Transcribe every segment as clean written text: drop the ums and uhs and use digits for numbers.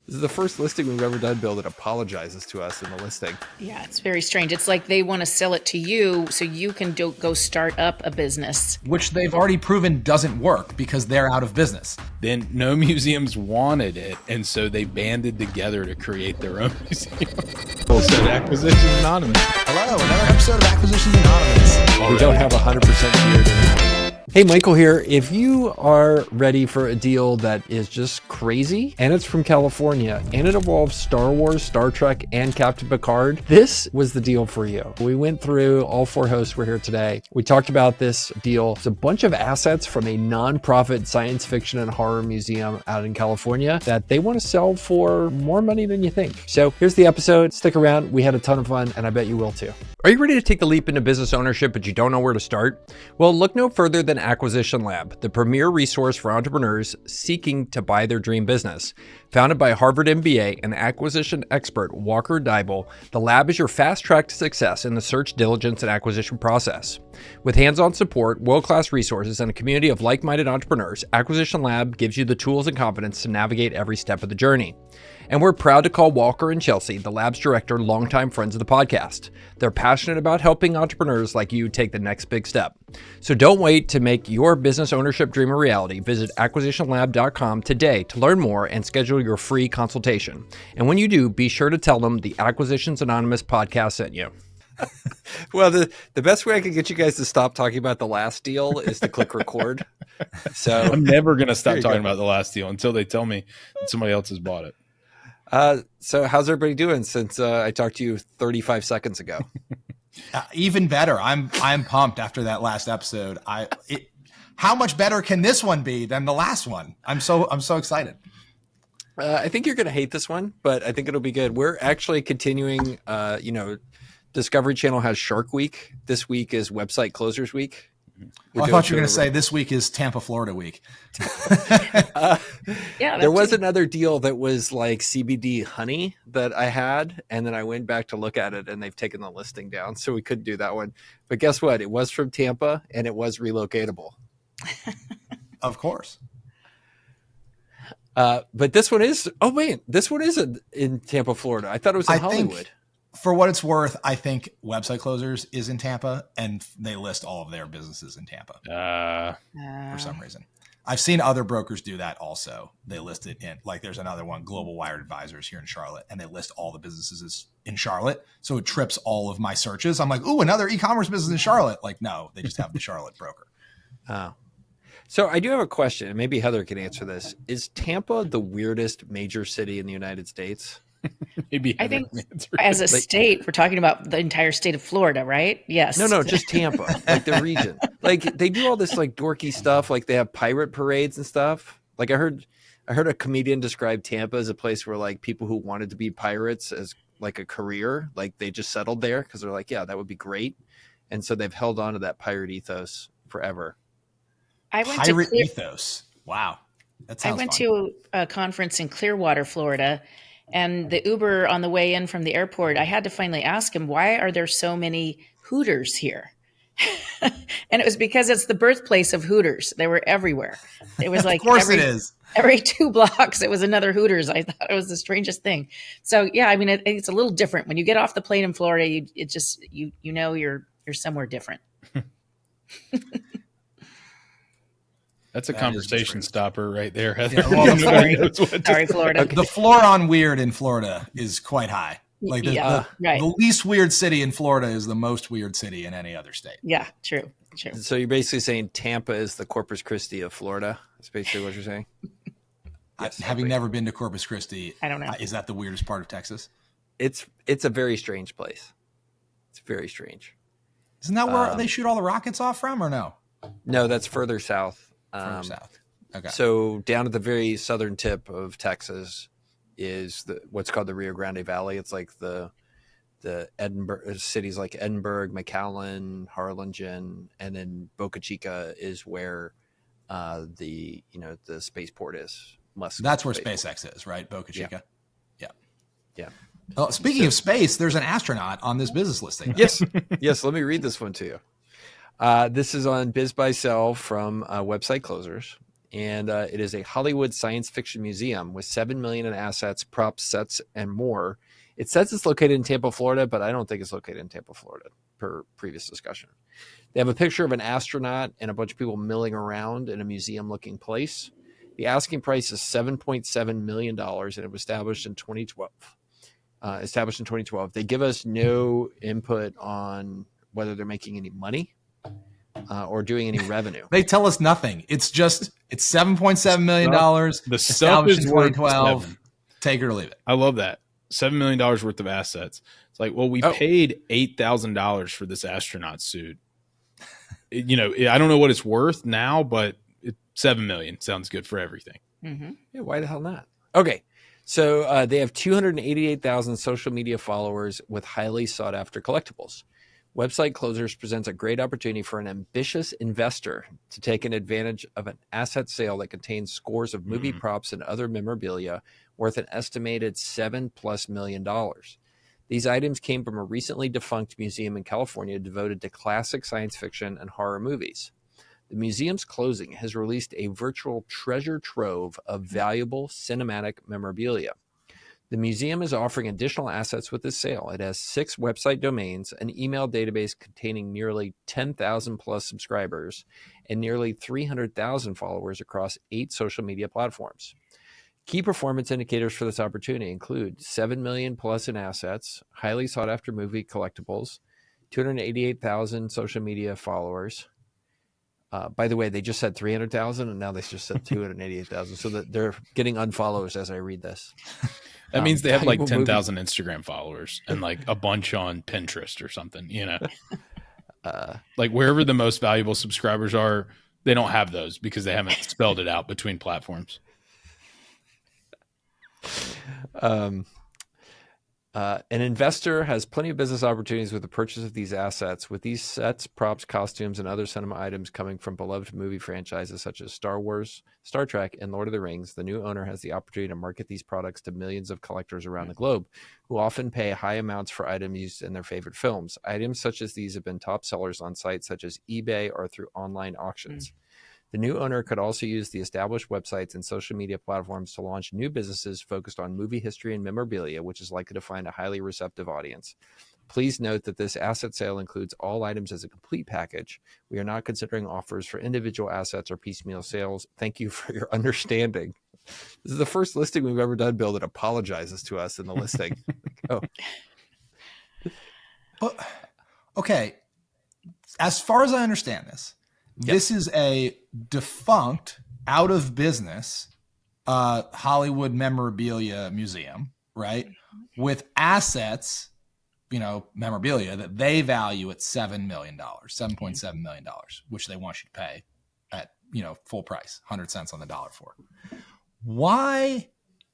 This is the first listing we've ever done, Bill, that apologizes to us in the listing. Yeah, it's very strange. It's like they want to sell it to you so you can go start up a business. Which they've already proven doesn't work because they're out of business. Then no museums wanted it, and so they banded together to create their own museum. So Acquisitions Anonymous. Hello, another episode of Acquisitions Anonymous. We don't have 100% beard anymore. Hey, Michael here. If you are ready for a deal that is just crazy, and it's from California, and it involves Star Wars, Star Trek, and Captain Picard, this was the deal for you. We went through, all four hosts were here today. We talked about this deal. It's a bunch of assets from a nonprofit science fiction and horror museum out in California that they want to sell for more money than you think. So here's the episode. Stick around. We had a ton of fun, and I bet you will too. Are you ready to take the leap into business ownership, but you don't know where to start? Well, look no further than Acquisition Lab, the premier resource for entrepreneurs seeking to buy their dream business. Founded by Harvard MBA and acquisition expert Walker Deibel, the lab is your fast track to success in the search, diligence, and acquisition process. With hands-on support, world-class resources, and a community of like-minded entrepreneurs, Acquisition Lab gives you the tools and confidence to navigate every step of the journey. And we're proud to call Walker and Chelsea, the lab's director, longtime friends of the podcast. They're passionate about helping entrepreneurs like you take the next big step. So don't wait to make your business ownership dream a reality. Visit acquisitionlab.com today to learn more and schedule your free consultation. And when you do, be sure to tell them the Acquisitions Anonymous podcast sent you. Well, the best way I can get you guys to stop talking about the last deal is to click record. So I'm never going to stop talking about the last deal until they tell me that somebody else has bought it. So how's everybody doing since I talked to you 35 seconds ago? Even better. I'm pumped after that last episode. How much better can this one be than the last one? I'm so excited. I think you're going to hate this one, but I think it'll be good. We're actually continuing, Discovery Channel has Shark Week. This week is Website Closers Week. Well, I thought you were going to say this week is Tampa, Florida week. Yeah, there was another deal that was like CBD honey that I had, and then I went back to look at it, and they've taken the listing down, so we couldn't do that one. But guess what? It was from Tampa, and it was relocatable. Of course. But this one is. Oh wait, this one is in Tampa, Florida. I thought it was in Hollywood. For what it's worth, I think Website Closers is in Tampa, and they list all of their businesses in Tampa for some reason. I've seen other brokers do that also. They list it in, like there's another one, Global Wired Advisors here in Charlotte, and they list all the businesses in Charlotte. So it trips all of my searches. I'm like, ooh, another e-commerce business in Charlotte. Like, no, they just have the Charlotte broker. Oh. So I do have a question, and maybe Heather can answer this. Is Tampa the weirdest major city in the United States? Maybe I think as a state, we're talking about the entire state of Florida, right? Yes. No, just Tampa, like the region. Like they do all this like dorky stuff, like they have pirate parades and stuff. Like I heard a comedian describe Tampa as a place where like people who wanted to be pirates as like a career, like they just settled there because they're like, yeah, that would be great. And so they've held on to that pirate ethos forever. Pirate ethos. Wow. That sounds fun. To a conference in Clearwater, Florida. And the Uber on the way in from the airport, I had to finally ask him, why are there so many Hooters here? And it was because it's the birthplace of Hooters. They were everywhere. It was like, of course it is. Every 2 blocks, it was another Hooters. I thought it was the strangest thing. So yeah, I mean, it's a little different when you get off the plane in Florida. You know you're somewhere different. That's a conversation stopper right there, Heather. Yeah, well, sorry, Florida. The floor on weird in Florida is quite high. Like right. The least weird city in Florida is the most weird city in any other state. Yeah, true. So you're basically saying Tampa is the Corpus Christi of Florida? That's basically what you're saying? Yes, having never been to Corpus Christi, I don't know. Is that the weirdest part of Texas? It's a very strange place. It's very strange. Isn't that where they shoot all the rockets off from, or no? No, that's further south. Further south. Okay. So down at the very southern tip of Texas is what's called the Rio Grande Valley. It's like the Edinburgh cities like Edinburgh, McAllen, Harlingen, and then Boca Chica is where the spaceport is. That's where SpaceX is, right? Boca Chica. Yeah. Well, speaking of space, there's an astronaut on this business listing. Yes. Let me read this one to you. This is on Biz Buy Sell from Website Closers. and it is a Hollywood science fiction museum with $7 million in assets, props, sets, and more. It says it's located in Tampa, Florida, but I don't think it's located in Tampa, Florida, per previous discussion. They have a picture of an astronaut and a bunch of people milling around in a museum-looking place. The asking price is $7.7 million, and it was established in 2012. They give us no input on whether they're making any money or doing any revenue. They tell us nothing. It's $7.7 million. The stuff is in worth 2012. $7. Take it or leave it. I love that. $7 million worth of assets. It's like, well, we paid $8,000 for this astronaut suit. I don't know what it's worth now, but $7 million sounds good for everything. Mm-hmm. Yeah, why the hell not? Okay. So they have 288,000 social media followers with highly sought after collectibles. Website Closers presents a great opportunity for an ambitious investor to take an advantage of an asset sale that contains scores of movie props and other memorabilia worth an estimated $7+ million. These items came from a recently defunct museum in California devoted to classic science fiction and horror movies. The museum's closing has released a virtual treasure trove of valuable cinematic memorabilia. The museum is offering additional assets with this sale. It has 6 website domains, an email database containing nearly 10,000 plus subscribers, and nearly 300,000 followers across 8 social media platforms. Key performance indicators for this opportunity include 7 million plus in assets, highly sought after movie collectibles, 288,000 social media followers. By the way, they just said 300,000 and now they just said 288,000. So that they're getting unfollows as I read this. That means they have like 10,000 Instagram followers and like a bunch on Pinterest or something, like wherever the most valuable subscribers are, they don't have those because they haven't spelled it out between platforms. An investor has plenty of business opportunities with the purchase of these assets. With these sets, props, costumes, and other cinema items coming from beloved movie franchises such as Star Wars, Star Trek, and Lord of the Rings, the new owner has the opportunity to market these products to millions of collectors around the globe who often pay high amounts for items used in their favorite films. Items such as these have been top sellers on sites such as eBay or through online auctions. The new owner could also use the established websites and social media platforms to launch new businesses focused on movie history and memorabilia, which is likely to find a highly receptive audience. Please note that this asset sale includes all items as a complete package. We are not considering offers for individual assets or piecemeal sales. Thank you for your understanding. This is the first listing we've ever done, Bill, that apologizes to us in the listing. Okay. As far as I understand this, this is a defunct, out of business Hollywood memorabilia museum, right? With assets, memorabilia that they value at $7 million, $7.7 million, which they want you to pay at, full price, 100 cents on the dollar for. Why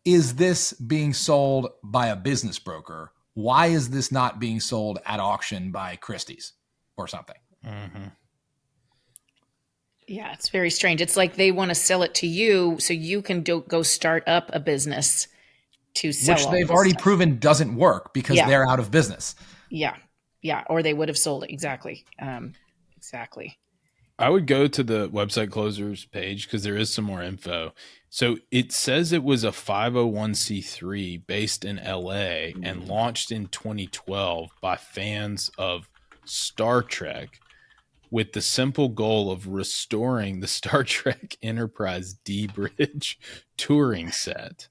is this being sold by a business broker? Why is this not being sold at auction by Christie's or something? Mm-hmm. Yeah, it's very strange. It's like they want to sell it to you so you can go start up a business to sell. Which they've already proven doesn't work because they're out of business. Yeah. Yeah. Or they would have sold it. Exactly. Exactly. I would go to the website closers page because there is some more info. So it says it was a 501c3 based in LA and launched in 2012 by fans of Star Trek, with the simple goal of restoring the Star Trek Enterprise D-Bridge touring set.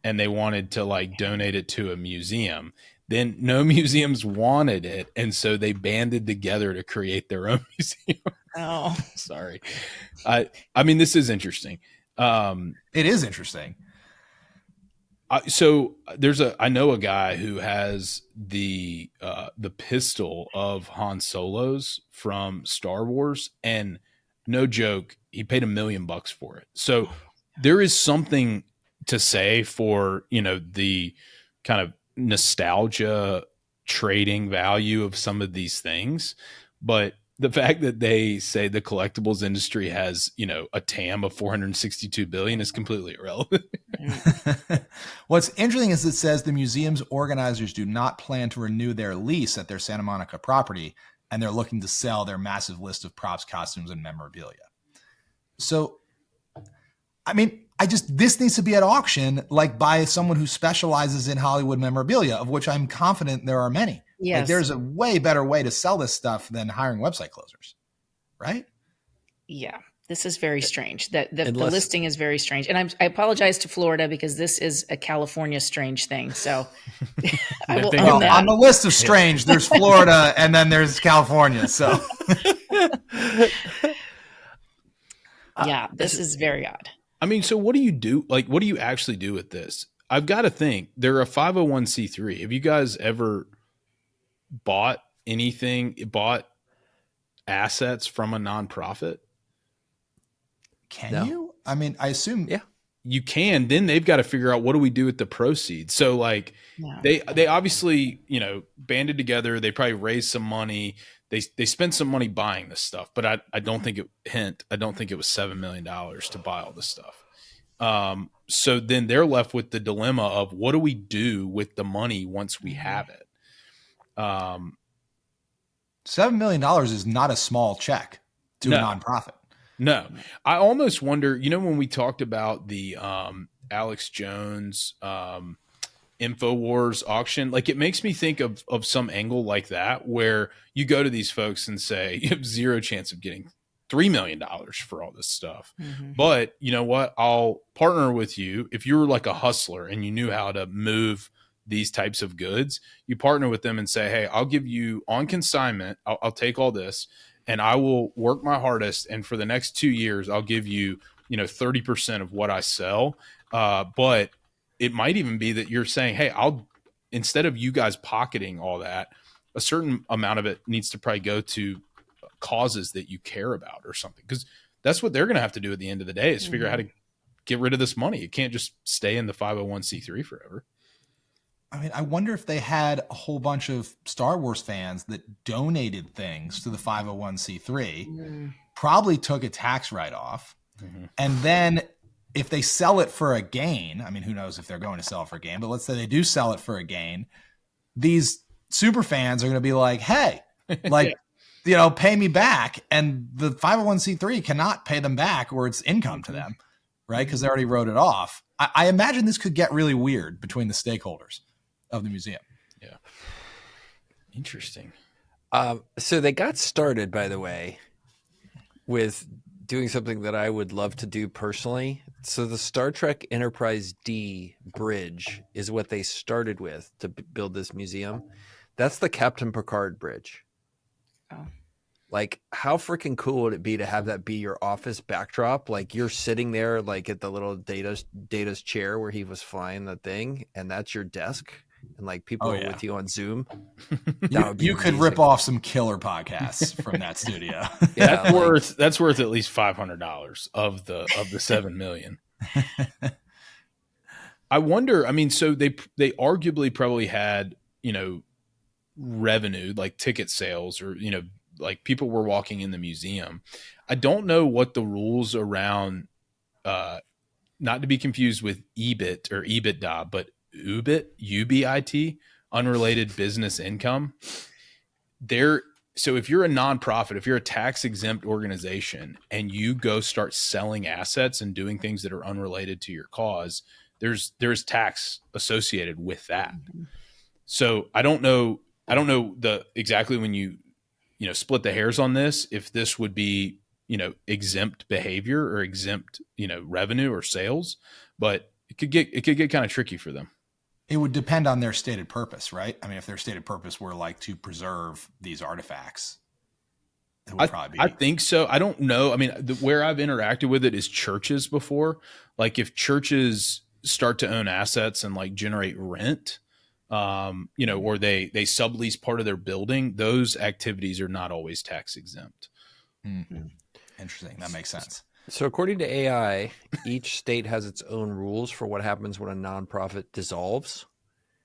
And they wanted to donate it to a museum. Then no museums wanted it. And so they banded together to create their own museum. Oh, sorry. I mean, this is interesting. It is interesting. So I know a guy who has the pistol of Han Solo's from Star Wars, and no joke, he paid $1 million for it. So there is something to say for, the kind of nostalgia trading value of some of these things. But the fact that they say the collectibles industry has, a TAM of 462 billion is completely irrelevant. What's interesting is it says the museum's organizers do not plan to renew their lease at their Santa Monica property, and they're looking to sell their massive list of props, costumes, and memorabilia. So I mean, this needs to be at auction, like by someone who specializes in Hollywood memorabilia, of which I'm confident there are many. Yes. Like there's a way better way to sell this stuff than hiring website closers, right? Yeah, this is very strange. The listing is very strange. And I apologize to Florida because this is a California strange thing. So I will own that. On the list of strange, there's Florida and then there's California. So yeah, this is very odd. I mean, so what do you do? Like, what do you actually do with this? I've got to think. They're a 501c3. Have you guys ever bought assets from a nonprofit? Can you? I mean, I assume. Yeah. You can. Then they've got to figure out what do we do with the proceeds. So like they obviously, banded together. They probably raised some money. They spent some money buying this stuff, but I don't think it was $7 million to buy all this stuff. So then they're left with the dilemma of what do we do with the money once we have it? $7 million is not a small check to a nonprofit. No, I almost wonder, when we talked about the Alex Jones InfoWars auction, like it makes me think of some angle like that, where you go to these folks and say, you have zero chance of getting $3 million for all this stuff. Mm-hmm. But you know what? I'll partner with you. If you were like a hustler and you knew how to move these types of goods, you partner with them and say, hey, I'll give you on consignment. I'll take all this and I will work my hardest. And for the next 2 years, I'll give you, 30% of what I sell. But it might even be that you're saying, hey, instead of you guys pocketing all that, a certain amount of it needs to probably go to causes that you care about or something. Because that's what they're going to have to do at the end of the day is figure out how to get rid of this money. It can't just stay in the 501c3 forever. I mean, I wonder if they had a whole bunch of Star Wars fans that donated things to the 501c3, probably took a tax write-off, and then if they sell it for a gain, I mean, who knows if they're going to sell it for a gain, but let's say they do sell it for a gain, these super fans are going to be like, hey, like, pay me back. And the 501c3 cannot pay them back or it's income to them, right? Because they already wrote it off. I imagine this could get really weird between the stakeholders of the museum. Yeah. Interesting. So they got started, by the way, with doing something that I would love to do personally. So the Star Trek Enterprise D bridge is what they started with to build this museum. That's the Captain Picard bridge. Oh. Like, how freaking cool would it be to have that be your office backdrop? Like, you're sitting there, like, at the little Data's chair where he was flying the thing, and that's your desk, and, like, people are with you on Zoom. You could rip off some killer podcasts from that studio. Yeah, that's worth at least $500 of the $7 million. I wonder. I mean, so they arguably probably had revenue, like ticket sales, or like people were walking in the museum. I don't know what the rules around, not to be confused with EBIT or EBITDA, but UBIT, unrelated business income. So if you're a nonprofit, if you're a tax exempt organization and you go start selling assets and doing things that are unrelated to your cause, there's tax associated with that. Mm-hmm. So I don't know exactly when you split the hairs on this, if this would be, exempt behavior or exempt, revenue or sales, but it could get kind of tricky for them. It would depend on their stated purpose, right? I mean, if their stated purpose were like to preserve these artifacts, it would probably be. I think so. I don't know. I mean, where I've interacted with it is churches before. Like if churches start to own assets and like generate rent, or they sublease part of their building, those activities are not always tax exempt. Mm-hmm. Interesting. That makes sense. So according to AI, each state has its own rules for what happens when a nonprofit dissolves.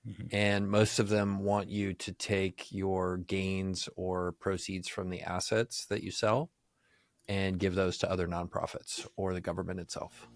Mm-hmm. And most of them want you to take your gains or proceeds from the assets that you sell and give those to other nonprofits or the government itself.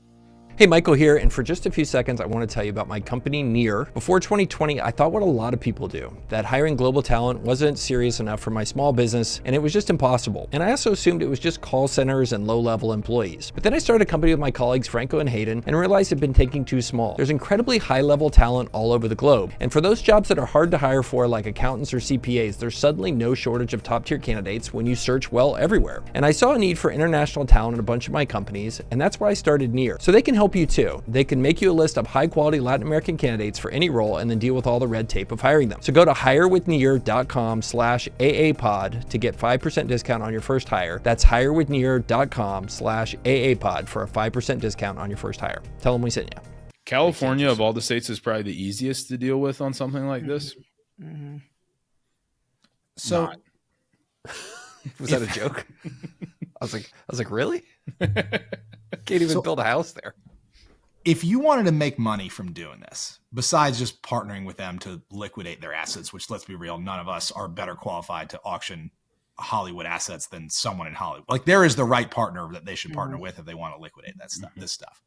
Hey, Michael here, and for just a few seconds, I want to tell you about my company, Near. Before 2020, I thought what a lot of people do, that hiring global talent wasn't serious enough for my small business, and it was just impossible. And I also assumed it was just call centers and low-level employees. But then I started a company with my colleagues, Franco and Hayden, and realized it'd been thinking too small. There's incredibly high-level talent all over the globe, and for those jobs that are hard to hire for, like accountants or CPAs, there's suddenly no shortage of top-tier candidates when you search well everywhere. And I saw a need for international talent in a bunch of my companies, and that's why I started Near. So they can help you too. They can make you a list of high-quality Latin American candidates for any role and then deal with all the red tape of hiring them. So go to hirewithnear.com/AAPod to get 5% discount on your first hire. That's hirewithnear.com/AAPod for a 5% discount on your first hire. Tell them we sent you. California, of all the states, is probably the easiest to deal with on something like this. Mm-hmm. So was that a joke? I was like, really? Can't even build a house there. If you wanted to make money from doing this, besides just partnering with them to liquidate their assets, which, let's be real, none of us are better qualified to auction Hollywood assets than someone in Hollywood. Like, there is the right partner that they should partner with if they want to liquidate that stuff. This stuff.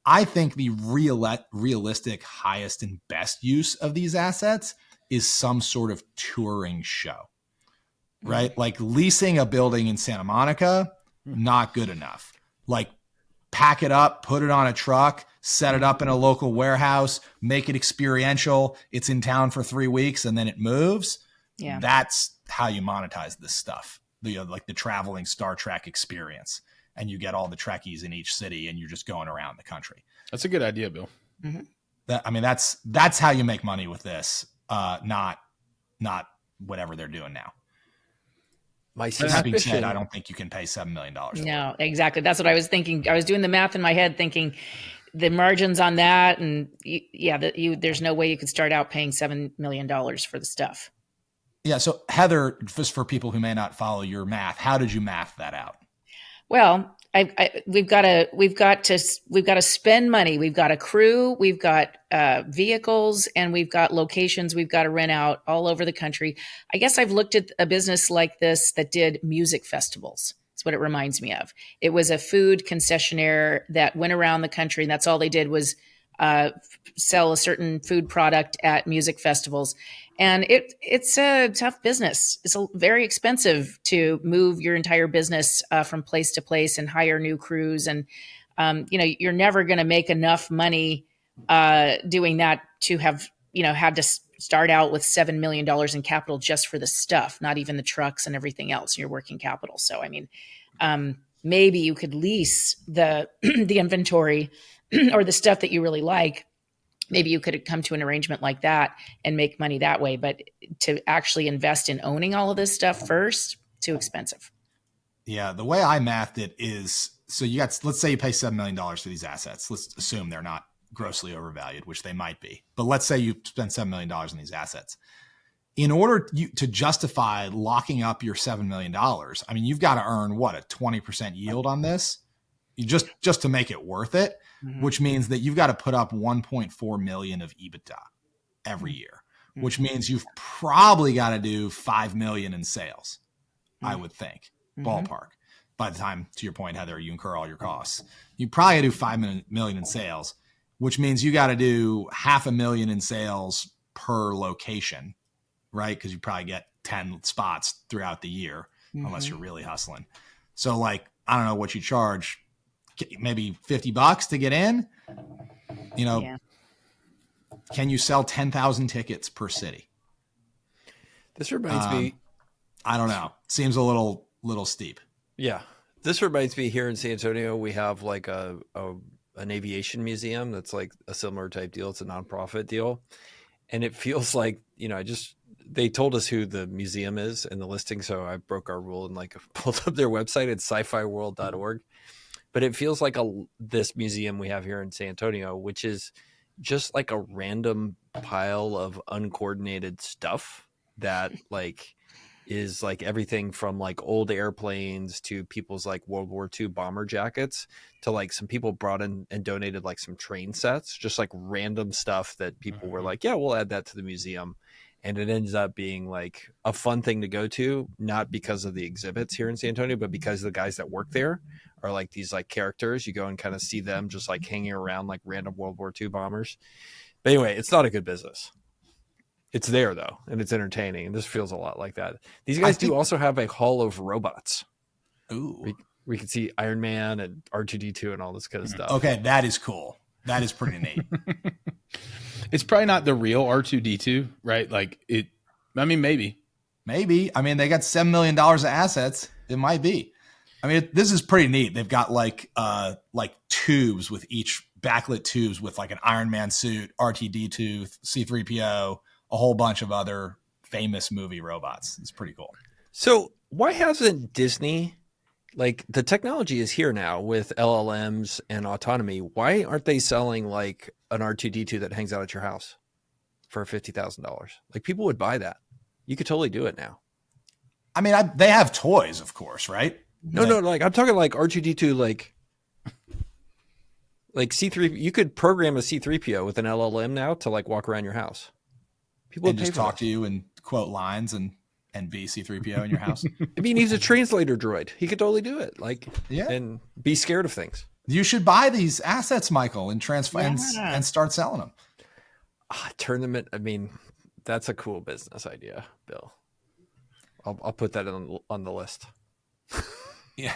I think the realistic highest and best use of these assets is some sort of touring show, right? Like leasing a building in Santa Monica, not good enough. Like, pack it up, put it on a truck, set it up in a local warehouse, make it experiential. It's in town for 3 weeks and then it moves. Yeah. That's how you monetize this stuff. Like the traveling Star Trek experience. And you get all the Trekkies in each city and you're just going around the country. That's a good idea, Bill. Mm-hmm. That's how you make money with this. Not whatever they're doing now. My That being said, I don't think you can pay $7 million. No, exactly. That's what I was thinking. I was doing the math in my head, thinking the margins on that, and there's no way you could start out paying $7 million for the stuff. Yeah. So Heather, just for people who may not follow your math, how did you math that out? Well, we've got to spend money. We've got a crew, we've got vehicles, and we've got locations we've got to rent out all over the country. I guess I've looked at a business like this that did music festivals. That's what it reminds me of. It was a food concessionaire that went around the country, and that's all they did was sell a certain food product at music festivals. And it's a tough business. It's very expensive to move your entire business from place to place and hire new crews. And, you're never going to make enough money doing that to have, had to start out with $7 million in capital just for the stuff, not even the trucks and everything else, your working capital. So, maybe you could lease the the inventory or the stuff that you really like. Maybe you could come to an arrangement like that and make money that way. But to actually invest in owning all of this stuff first, too expensive. Yeah. The way I mathed it is, so let's say you pay $7 million for these assets. Let's assume they're not grossly overvalued, which they might be. But let's say you spend $7 million on these assets. In order to justify locking up your $7 million, you've got to earn a 20% yield on this, just to make it worth it. Mm-hmm. Which means that you've got to put up 1.4 million of EBITDA every year, which means you've probably got to do 5 million in sales, I would think, ballpark. By the time, to your point, Heather, you incur all your costs. You probably do 5 million in sales, which means you got to do $500,000 in sales per location, right? Because you probably get 10 spots throughout the year, unless you're really hustling. So I don't know what you charge. Maybe $50 to get in, Can you sell 10,000 tickets per city? This reminds me. I don't know. Seems a little steep. Yeah. This reminds me, here in San Antonio, we have like an aviation museum. That's like a similar type deal. It's a nonprofit deal. And it feels like, they told us who the museum is in the listing. So I broke our rule and pulled up their website. It's sci-fiworld.org. But it feels like this museum we have here in San Antonio, which is just like a random pile of uncoordinated stuff that is everything from old airplanes to people's World War II bomber jackets to some people brought in and donated some train sets, just random stuff that people were yeah, we'll add that to the museum. And it ends up being a fun thing to go to, not because of the exhibits here in San Antonio, but because the guys that work there are like these like characters. You go and kind of see them just like hanging around like random World War II bombers. But anyway, it's not a good business. It's there though, and it's entertaining. And this feels a lot like that. These guys do also have a hall of robots. Ooh. We can see Iron Man and R2-D2 and all this kind of stuff. Okay, that is cool. That is pretty neat. It's probably not the real R2-D2, right? Like it. I mean, maybe. I mean, they got $7 million of assets. It might be. I mean, this is pretty neat. They've got like tubes with each backlit tubes with like an Iron Man suit, R2-D2, C-3PO, a whole bunch of other famous movie robots. It's pretty cool. So why hasn't Disney, like the technology is here now with LLMs and autonomy. Why aren't they selling like an R2-D2 that hangs out at your house for $50,000? Like people would buy that. You could totally do it now. I mean, they have toys, of course, right? No, like I'm talking like R2-D2, like C3. You could program a C3PO with an LLM now to like walk around your house. People would just talk to you and quote lines and be C3PO in your house. I mean, he's a translator droid. He could totally do it. Like, and be scared of things. You should buy these assets, Michael, and transfer and start selling them. Turn them in. I mean, that's a cool business idea, Bill. I'll put that on the list. Yeah.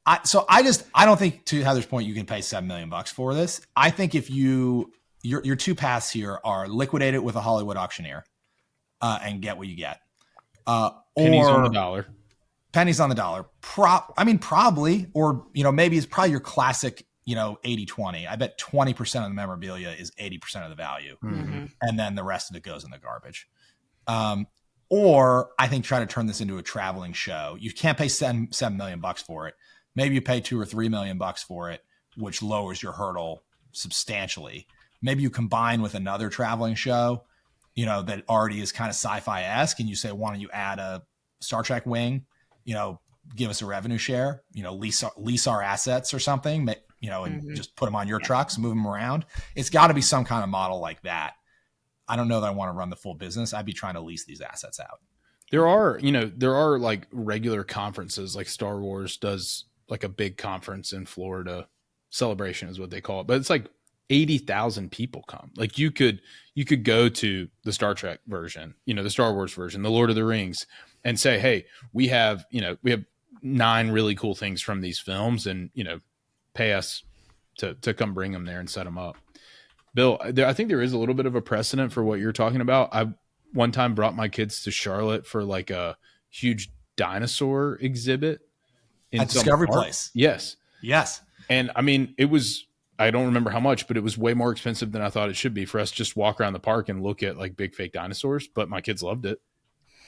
I don't think, to Heather's point, you can pay $7 million for this. I think if your two paths here are liquidate it with a Hollywood auctioneer and get what you get. Pennies on the dollar. Pennies on the dollar. Probably, or, maybe it's probably your classic, 80-20. I bet 20% of the memorabilia is 80% of the value. Mm-hmm. And then the rest of it goes in the garbage. Or I think try to turn this into a traveling show. You can't pay $7 million for it. Maybe you pay $2 or $3 million for it, which lowers your hurdle substantially. Maybe you combine with another traveling show, that already is kind of sci-fi-esque, and you say, why don't you add a Star Trek wing, give us a revenue share, lease our assets or something, and just put them on your trucks, move them around. It's got to be some kind of model like that. I don't know that I want to run the full business. I'd be trying to lease these assets out. There are like regular conferences, like Star Wars does like a big conference in Florida. Celebration is what they call it, but it's like 80,000 people come. Like you could go to the Star Trek version, the Star Wars version, the Lord of the Rings, and say, hey, we have 9 really cool things from these films, and pay us to come bring them there and set them up. Bill, I think there is a little bit of a precedent for what you're talking about. I one time brought my kids to Charlotte for like a huge dinosaur exhibit at Discovery Place. Yes. And I mean, I don't remember how much, but it was way more expensive than I thought it should be for us to just walk around the park and look at like big fake dinosaurs. But my kids loved it.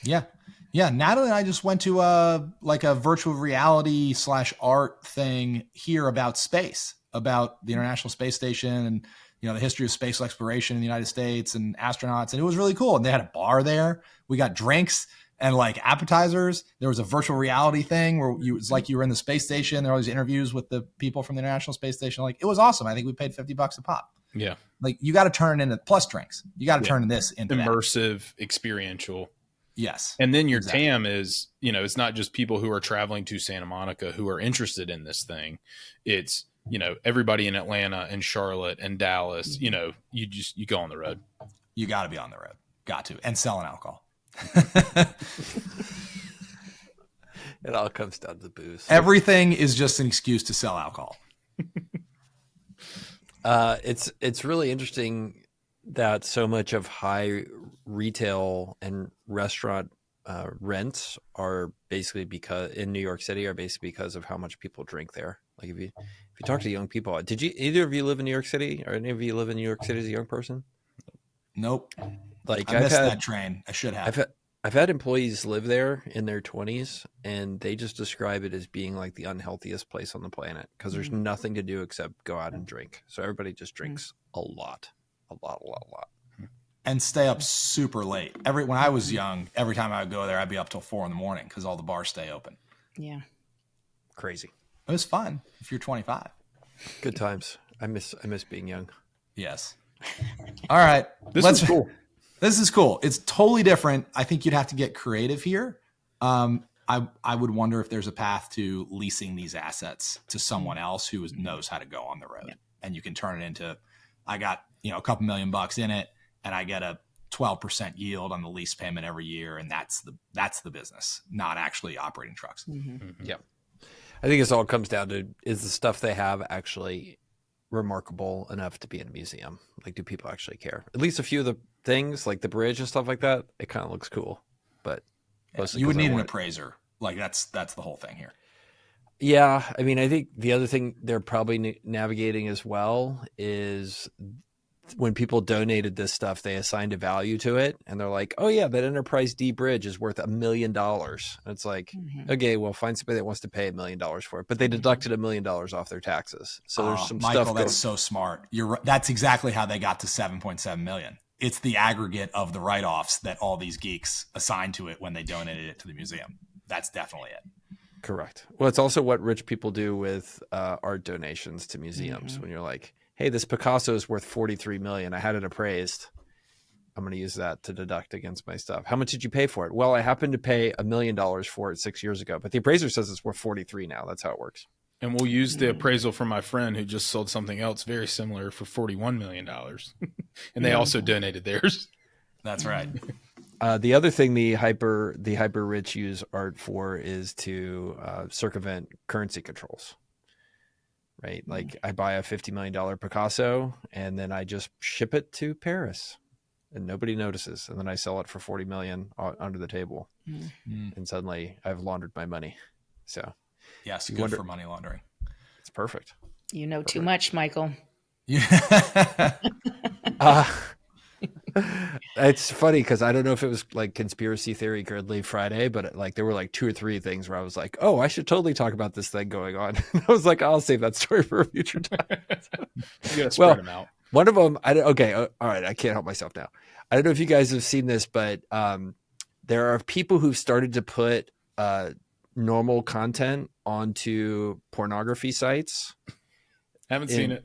Yeah. Natalie and I just went to a virtual reality /art thing here about space, about the International Space Station and, the history of space exploration in the United States and astronauts. And it was really cool. And they had a bar there. We got drinks and like appetizers. There was a virtual reality thing where it's like you were in the space station. There were all these interviews with the people from the International Space Station. Like, it was awesome. I think we paid $50 a pop. Yeah. Like, you got to turn it into plus drinks. You got to turn this into immersive, experiential. Yes. And then your TAM is, it's not just people who are traveling to Santa Monica who are interested in this thing. It's, everybody in Atlanta and Charlotte and Dallas, you go on the road. You got to be on the road. Got to. And selling alcohol. It all comes down to booze. Everything is just an excuse to sell alcohol. It's really interesting that so much of high retail and restaurant rents are basically in New York City because of how much people drink there. Like if you talk to young people, either of you live in New York City, or any of you live in New York City as a young person? Nope. Like I missed that train. I should have. I've had employees live there in their 20s, and they just describe it as being like the unhealthiest place on the planet because there's nothing to do except go out and drink. So everybody just drinks a lot. And stay up super late. When I was young, every time I would go there, I'd be up till 4 a.m. because all the bars stay open. Yeah. Crazy. It was fun if you're 25. Good times. I miss being young. Yes. All right. This is cool. This is cool. It's totally different. I think you'd have to get creative here. I would wonder if there's a path to leasing these assets to someone else who knows how to go on the road, and you can turn it into, I got, a couple $1,000,000 in it, and I get a 12% yield on the lease payment every year, and that's the business, not actually operating trucks. Yeah, I think this all comes down to, is the stuff they have actually remarkable enough to be in a museum? Like, do people actually care? At least a few of the things, like the bridge and stuff like that, it kind of looks cool, but you would need an appraiser. Like that's the whole thing here. Yeah, I mean, I think the other thing they're probably navigating as well is when people donated this stuff, they assigned a value to it, and they're like, "Oh yeah, that Enterprise D bridge is worth $1 million." And it's like, okay, well, find somebody that wants to pay $1 million for it, but they deducted $1 million off their taxes. So there's some Michael, stuff. That's so smart. You're right. That's exactly how they got to 7.7 million. It's the aggregate of the write-offs that all these geeks assigned to it when they donated it to the museum. That's definitely it. Correct. Well, it's also what rich people do with art donations to museums. When you're like, hey, this Picasso is worth 43 million. I had it appraised. I'm going to use that to deduct against my stuff. How much did you pay for it? Well, I happened to pay $1 million for it 6 years ago, but the appraiser says it's worth 43 now. That's how it works. And we'll use the appraisal from my friend who just sold something else very similar for $41 million. And they also donated theirs. That's right. The other thing the hyper rich use art for is to circumvent currency controls, right? Like I buy a $50 million Picasso and then I just ship it to Paris and nobody notices. And then I sell it for 40 million under the table. And suddenly I've laundered my money. So yes, good for money laundering. It's perfect. You know too much, Michael. Yeah. It's funny because I don't know if it was like conspiracy theory Gridley Friday, but like there were like 2 or 3 things where I was like, oh, I should totally talk about this thing going on. I was like, I'll save that story for a future time. You gotta spread them out. One of them, all right, I can't help myself now. I don't know if you guys have seen this, but there are people who've started to put normal content onto pornography sites. Haven't seen it.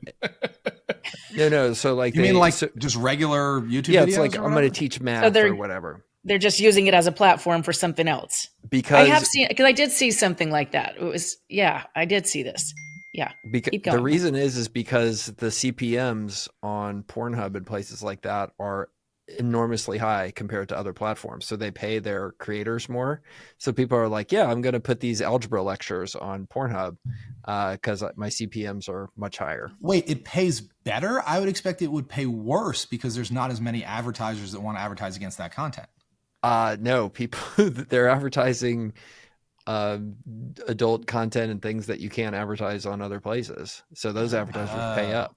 No. So like, you mean like just regular YouTube videos? Yeah, it's like I'm going to teach math or whatever. They're just using it as a platform for something else. Because I did see something like that. It was, I did see this. Yeah. Because the reason is because the CPMs on Pornhub and places like that are enormously high compared to other platforms. So they pay their creators more. So people are like, yeah, I'm going to put these algebra lectures on Pornhub because my CPMs are much higher. Wait, it pays better? I would expect it would pay worse because there's not as many advertisers that want to advertise against that content. No, people, they're advertising adult content and things that you can't advertise on other places. So those advertisers pay up.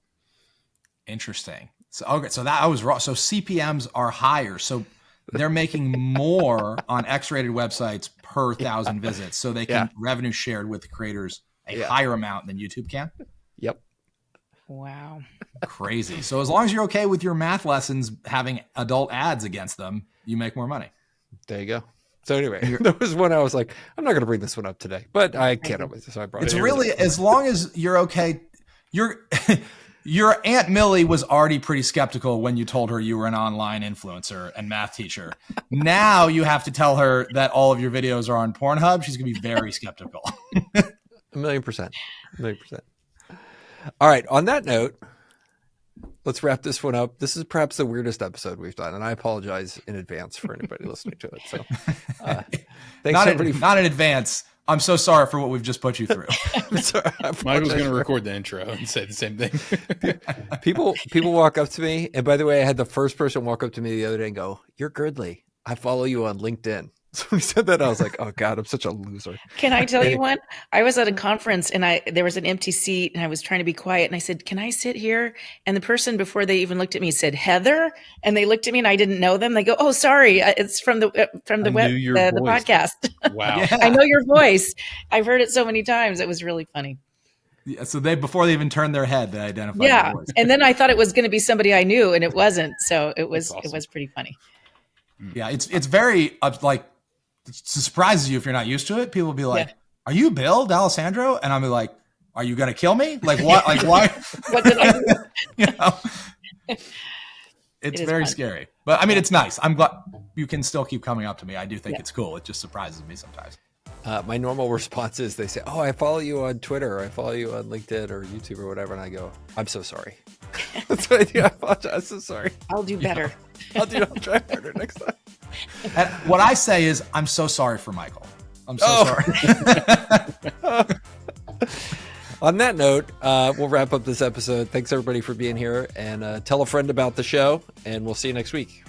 Interesting. So, okay, so that I was wrong. So CPMs are higher. So they're making more on X-rated websites per 1,000 visits. So they can revenue shared with the creators a higher amount than YouTube can. Yep. Wow. Crazy. So as long as you're okay with your math lessons having adult ads against them, you make more money. There you go. So anyway, there was one I was like, I'm not going to bring this one up today, but I can't help it. So I brought it. It's really, as long as you're okay, your Aunt Millie was already pretty skeptical when you told her you were an online influencer and math teacher. Now you have to tell her that all of your videos are on Pornhub. She's going to be very skeptical. 1,000,000%. 1,000,000%. All right. On that note, let's wrap this one up. This is perhaps the weirdest episode we've done, and I apologize in advance for anybody listening to it. So, thanks not in advance. I'm so sorry for what we've just put you through. Michael's going to record the intro and say the same thing. People walk up to me, and by the way, I had the first person walk up to me the other day and go, "You're Gridley. I follow you on LinkedIn." So when he said that, I was like, "Oh God, I'm such a loser." Can I tell you one? I was at a conference and there was an empty seat, and I was trying to be quiet, and I said, "Can I sit here?" And the person before they even looked at me said, "Heather," and they looked at me, and I didn't know them. They go, "Oh, sorry, it's from the podcast." Wow, yeah. I know your voice. I've heard it so many times. It was really funny. Yeah, so before they even turned their head, they identified. Yeah, voice. And then I thought it was going to be somebody I knew, and it wasn't. So it was awesome. It was pretty funny. Yeah, it's very like. It surprises you if you're not used to it. People will be like, "Are you Bill D'Alessandro?" And I'll be like, "Are you gonna kill me? Like what? Like why?" What did I do? You know? It's very scary, but I mean, it's nice. I'm glad you can still keep coming up to me. I do think it's cool. It just surprises me sometimes. My normal response is they say, "Oh, I follow you on Twitter, or I follow you on LinkedIn or YouTube or whatever," and I go, "I'm so sorry." That's what I do. I apologize. I'm so sorry. I'll do better. I'll try harder next time. And what I say is, I'm so sorry for Michael. I'm so sorry. On that note, we'll wrap up this episode. Thanks everybody for being here, and tell a friend about the show, and we'll see you next week.